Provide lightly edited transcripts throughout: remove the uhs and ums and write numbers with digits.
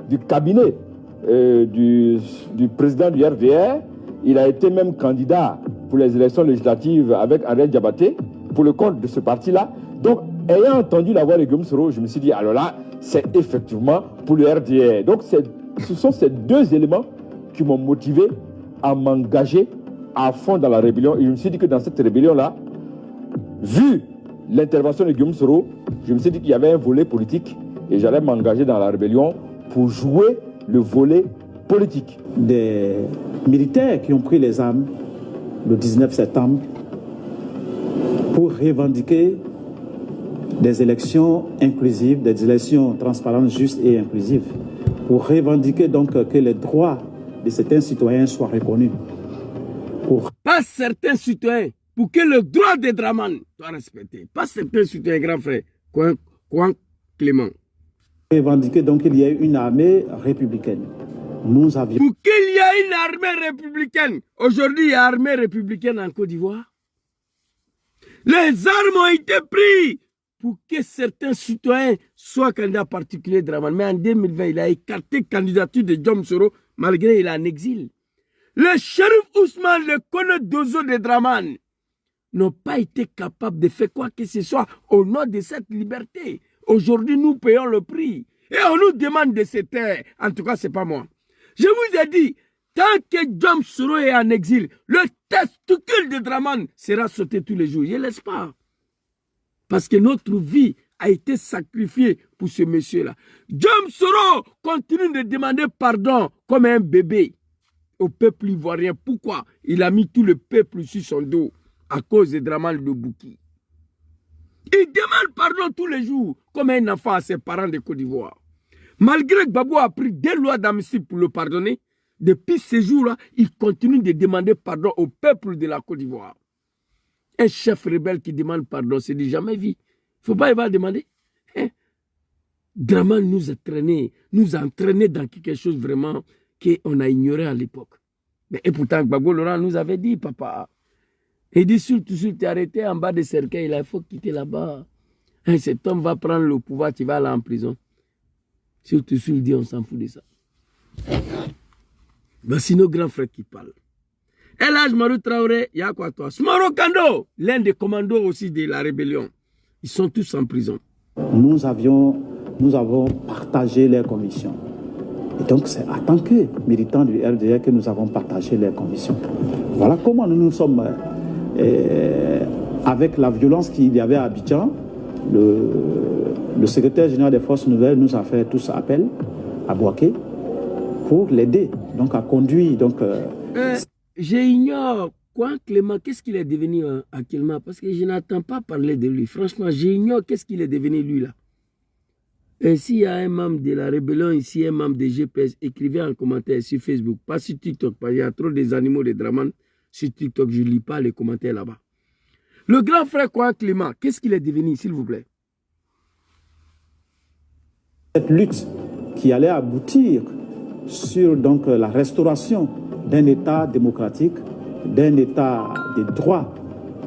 du cabinet du président du RDR. Il a été même candidat pour les élections législatives avec Henri Diabaté pour le compte de ce parti-là. Donc, ayant entendu la voix de Guillaume Soro, je me suis dit, alors là, c'est effectivement pour le RDR. Donc, ce sont ces deux éléments qui m'ont motivé à m'engager à fond dans la rébellion. Et je me suis dit que dans cette rébellion-là, vu l'intervention de Guillaume Soro, je me suis dit qu'il y avait un volet politique et j'allais m'engager dans la rébellion pour jouer le volet politique. Des militaires qui ont pris les armes le 19 septembre pour revendiquer des élections inclusives, des élections transparentes, justes et inclusives, pour revendiquer donc que les droits de certains citoyens soient reconnus. Pas certains citoyens, pour que le droit des Dramane soit respecté. Pas certains citoyens, grand frère, Coin Clément. Revendiquer donc qu'il y ait une armée républicaine. Nous avions... Pour qu'il y ait une armée républicaine. Aujourd'hui, il y a une armée républicaine en Côte d'Ivoire. Les armes ont été prises pour que certains citoyens soient candidats particuliers de Dramane. Mais en 2020, il a écarté la candidature de Guillaume Soro, malgré qu'il est en exil. Le shérif Ousmane, le Kono Dozo de Dramane, n'ont pas été capables de faire quoi que ce soit au nom de cette liberté. Aujourd'hui, nous payons le prix. Et on nous demande de se taire. En tout cas, ce n'est pas moi. Je vous ai dit, tant que Guillaume Soro est en exil, le testicule de Dramane sera sauté tous les jours. Je l'espère. Parce que notre vie a été sacrifiée pour ce monsieur-là. Guillaume Soro continue de demander pardon comme un bébé au peuple ivoirien. Pourquoi? Il a mis tout le peuple sur son dos à cause de Dramane de Bouki. Il demande pardon tous les jours comme un enfant à ses parents de Côte d'Ivoire. Malgré que Babou a pris des lois d'amnistie pour le pardonner, depuis ces jours-là, il continue de demander pardon au peuple de la Côte d'Ivoire. Un chef rebelle qui demande pardon, c'est du jamais vu. Il ne faut pas y demander. Hein? Dramane nous a entraînés dans quelque chose vraiment qu'on a ignoré à l'époque. Et pourtant, Gbagbo Laurent nous avait dit, papa, il dit, surtout, tu es arrêté en bas de cercueil, il faut quitter là-bas. Hein, cet homme va prendre le pouvoir, tu vas aller en prison. Surtout, il dit, on s'en fout de ça. Ben, c'est nos grands frères qui parlent. Et là, Marou Traoré, il y a quoi toi? Smaro Kando, l'un des commandos aussi de la rébellion. Ils sont tous en prison. Nous avons partagé leurs convictions. Et donc, c'est en tant que militants du RDR que nous avons partagé leurs convictions. Voilà comment nous sommes, avec la violence qu'il y avait à Abidjan, le secrétaire général des forces nouvelles nous a fait tous appel à Bouaké pour l'aider, donc à conduire. Donc, j'ignore quoi, Clément, qu'est-ce qu'il est devenu actuellement? Parce que je n'entends pas parler de lui. Franchement, j'ignore qu'est-ce qu'il est devenu lui là. Et s'il y a un membre de la rébellion ici, un membre de GPS, écrivez en commentaire sur Facebook, pas sur TikTok, parce qu'il y a trop des animaux de Dramane sur TikTok, je ne lis pas les commentaires là-bas. Le grand frère Coin Clément, qu'est-ce qu'il est devenu, s'il vous plaît? Cette lutte qui allait aboutir sur donc, la restauration d'un État démocratique, d'un État de droit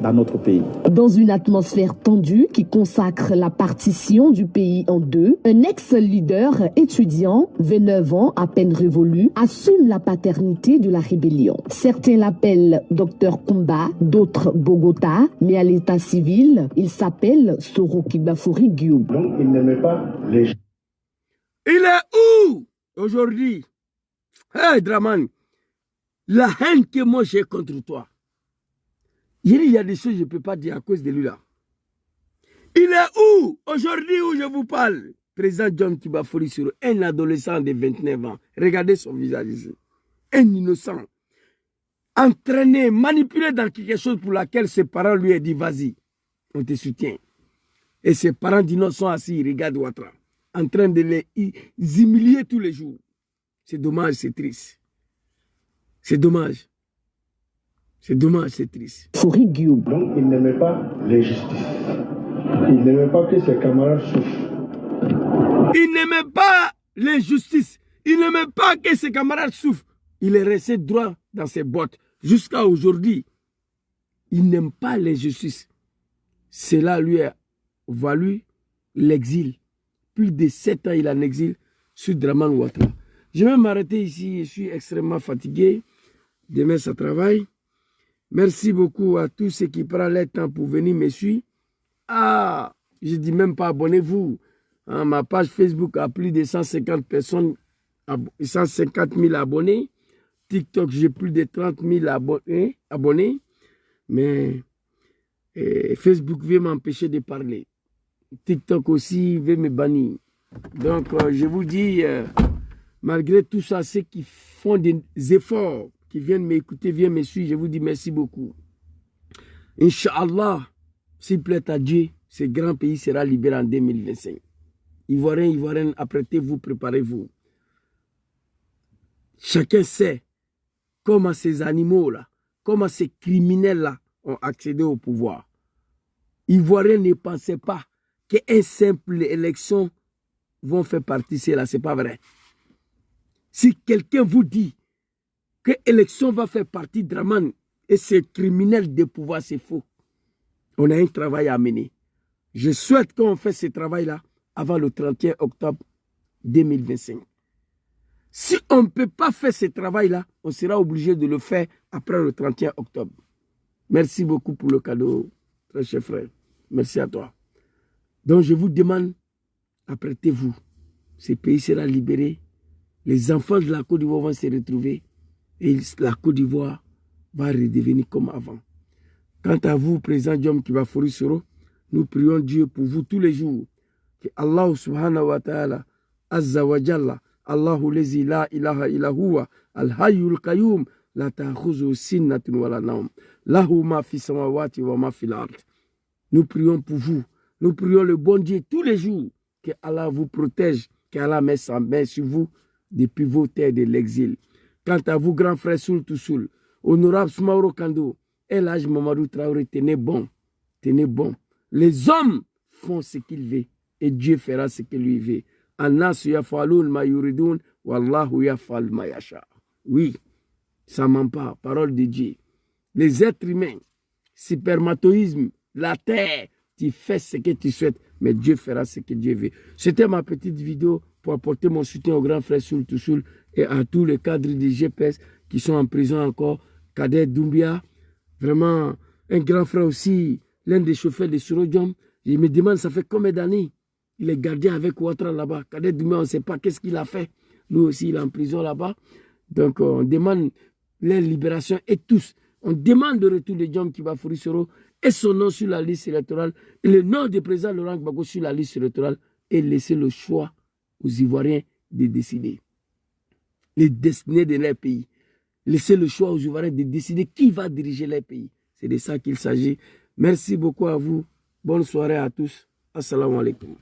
dans notre pays. Dans une atmosphère tendue qui consacre la partition du pays en deux, un ex-leader étudiant, 29 ans à peine révolu, assume la paternité de la rébellion. Certains l'appellent Docteur Kumba, d'autres Bogota, mais à l'état civil, il s'appelle Soro Kibafori Guillaume. Donc il n'aimait pas les gens. Il est où aujourd'hui? Hey Dramane, la haine que moi j'ai contre toi. Il y a des choses que je ne peux pas dire à cause de lui là. Il est où aujourd'hui où je vous parle? Président John Kibafori Soro, un adolescent de 29 ans. Regardez son visage ici. Un innocent. Entraîné, manipulé dans quelque chose pour laquelle ses parents lui ont dit vas-y, on te soutient. Et ses parents d'innocents assis, ils regardent Ouattara, en train de les humilier tous les jours. C'est dommage, c'est triste. C'est dommage. C'est dommage, c'est triste. Donc il n'aimait pas l'injustice. Il n'aimait pas que ses camarades souffrent. Il n'aimait pas l'injustice. Il n'aimait pas que ses camarades souffrent. Il est resté droit dans ses bottes jusqu'à aujourd'hui. Il n'aime pas l'injustice. Cela lui a valu l'exil. Plus de 7 ans il est en exil. sur Draman Ouattara. Je vais m'arrêter ici, je suis extrêmement fatigué. Demain, ça travaille. Merci beaucoup à tous ceux qui prennent le temps pour venir me suivre. Ah, je dis même pas abonnez-vous. Hein, ma page Facebook a plus de 150 personnes, 150 000 abonnés. TikTok, j'ai plus de 30 000 abonnés. Mais Facebook veut m'empêcher de parler. TikTok aussi veut me bannir. Donc, je vous dis, malgré tout ça, ceux qui font des efforts, qui viennent m'écouter, viennent me suivre, je vous dis merci beaucoup. Inch'Allah, s'il plaît à Dieu, ce grand pays sera libéré en 2025. Ivoiriens, apprêtez-vous, préparez-vous. Chacun sait comment ces animaux-là, comment ces criminels-là ont accédé au pouvoir. Ivoiriens ne pensaient pas qu'une simple élection vont faire partie de cela. Ce n'est pas vrai. Si quelqu'un vous dit que l'élection va faire partie de Draman et ces criminels de pouvoir, c'est faux. On a un travail à mener. Je souhaite qu'on fasse ce travail-là avant le 31 octobre 2025. Si on ne peut pas faire ce travail-là, on sera obligé de le faire après le 31 octobre. Merci beaucoup pour le cadeau, très cher frère. Merci à toi. Donc je vous demande, apprêtez-vous. Ce pays sera libéré. Les enfants de la Côte d'Ivoire vont se retrouver et la Côte d'Ivoire va redevenir comme avant. Quant à vous, président Diom Kibafouri Soro, nous prions Dieu pour vous tous les jours. Que Allah subhanahu wa ta'ala, azza wa jalla, Allahu lezi la ilaha illa huwa, al-hayyul qayyum, la ta'khuzu sinnatun wa la nawm, lahu ma fi samawati wa ma fil ard. Nous prions pour vous. Nous prions le bon Dieu tous les jours. Que Allah vous protège, que Allah mette sa main sur vous depuis vos terres de l'exil. Quant à vous, grand frère Soul Toussoul, honorable Soumaoro Kando, El Hadj Mamadou Traoré, tenez bon. Tenez bon. Les hommes font ce qu'ils veulent et Dieu fera ce qu'il lui veut. Annas yafaloun ma yuridoun, wallahu yafal ma yasha. Oui, ça ment pas. Parole de Dieu. Les êtres humains, spermatoïsme, la terre, tu fais ce que tu souhaites, mais Dieu fera ce que Dieu veut. C'était ma petite vidéo pour apporter mon soutien au grand frère Soul Toussoul et à tous les cadres du GPS qui sont en prison encore. Kader Doumbia, vraiment un grand frère aussi, l'un des chauffeurs de Sorodium. Je me demande, ça fait combien d'années il est gardien avec Ouattara là-bas. Kader Doumbia, on ne sait pas qu'est-ce qu'il a fait. Lui aussi, il est en prison là-bas. Donc, on demande leur libération et tous. On demande le retour de Diom Kibafouri Soro et son nom sur la liste électorale et le nom du président Laurent Gbagbo sur la liste électorale et laisser le choix aux Ivoiriens de décider les destinées de leur pays. Laisser le choix aux Ivoiriens de décider qui va diriger leur pays. C'est de ça qu'il s'agit. Merci beaucoup à vous. Bonne soirée à tous. Assalamu alaikum.